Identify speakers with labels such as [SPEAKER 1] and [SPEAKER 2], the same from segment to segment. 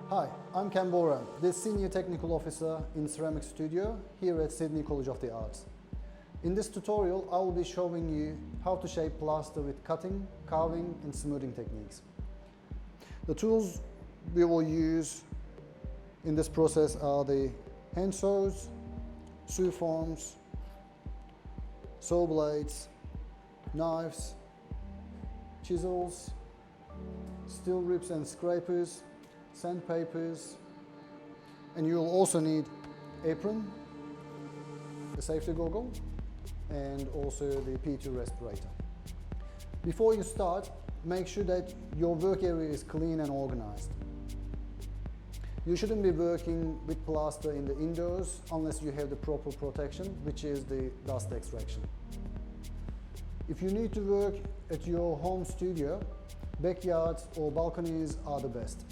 [SPEAKER 1] Hi, I'm Canbora, the Senior Technical Officer in Ceramic Studio here at Sydney College of the Arts. In this tutorial, I will be showing you how to shape plaster with cutting, carving and smoothing techniques. The tools we will use in this process are the hand saws, saw forms, saw blades, knives, chisels, steel ribs and scrapers, sandpapers, and you'll also need apron, the safety goggle, and also the P2 respirator. Before you start, make sure that your work area is clean and organized. You shouldn't be working with plaster in the indoors unless you have the proper protection, which is the dust extraction. If you need to work at your home studio, backyards or balconies are the best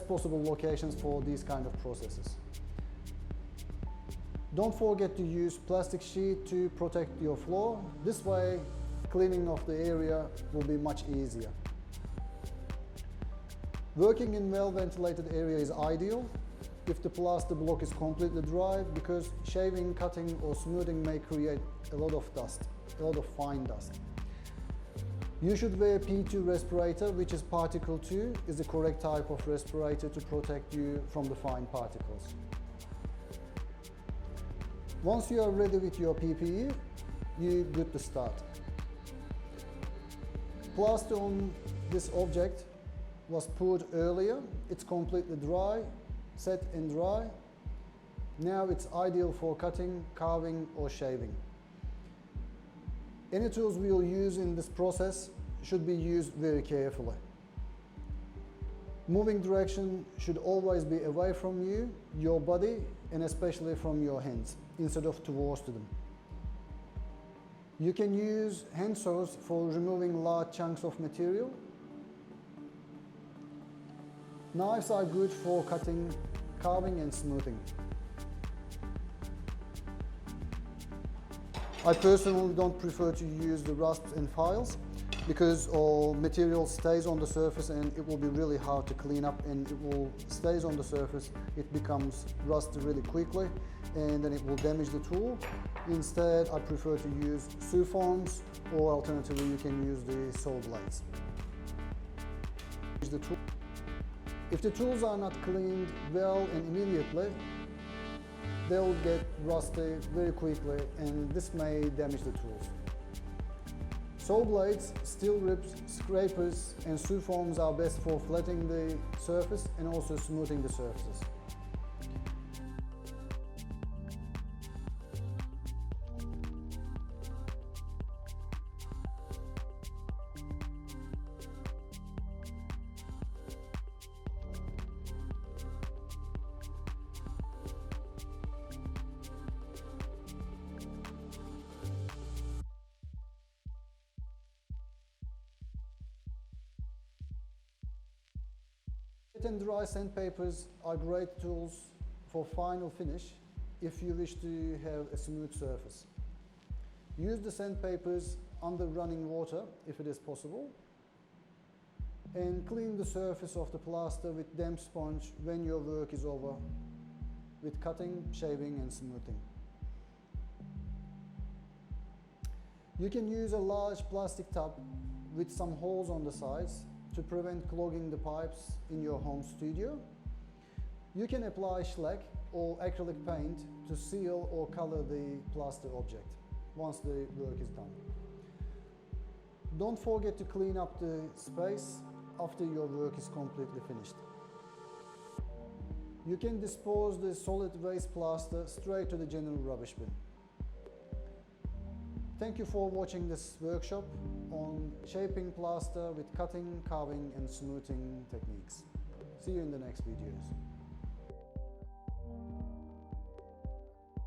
[SPEAKER 1] possible locations for these kind of processes. Don't forget to use plastic sheet to protect your floor. This way, cleaning of the area will be much easier. Working in well-ventilated area is ideal if the plaster block is completely dry, because shaving, cutting or smoothing may create a lot of dust, a lot of fine dust. You should wear P2 respirator, which is particle 2, is the correct type of respirator to protect you from the fine particles. Once you are ready with your PPE, you're good to start. Plaster on this object was poured earlier. It's completely dry, set and dry. Now it's ideal for cutting, carving or shaving. Any tools we will use in this process should be used very carefully. Moving direction should always be away from you, your body, and especially from your hands, instead of towards them. You can use hand saws for removing large chunks of material. Knives are good for cutting, carving and smoothing. I personally don't prefer to use the rasps and files because all material stays on the surface and it will be really hard to clean up, and it will stays on the surface, it becomes rusty really quickly and then it will damage the tool. Instead, I prefer to use saw forms, or alternatively you can use the saw blades. If the tools are not cleaned well and immediately, they'll get rusty very quickly and this may damage the tools. Saw blades, steel ribs, scrapers and saw forms are best for flattening the surface and also smoothing the surfaces. Wet and dry sandpapers are great tools for final finish if you wish to have a smooth surface. Use the sandpapers under running water if it is possible, and clean the surface of the plaster with damp sponge when your work is over, with cutting, shaving and smoothing. You can use a large plastic tub with some holes on the sides to prevent clogging the pipes in your home studio. You can apply shellac or acrylic paint to seal or color the plaster object once the work is done. Don't forget to clean up the space after your work is completely finished. You can dispose the solid waste plaster straight to the general rubbish bin. Thank you for watching this workshop on shaping plaster with cutting, carving and smoothing techniques. See you in the next videos.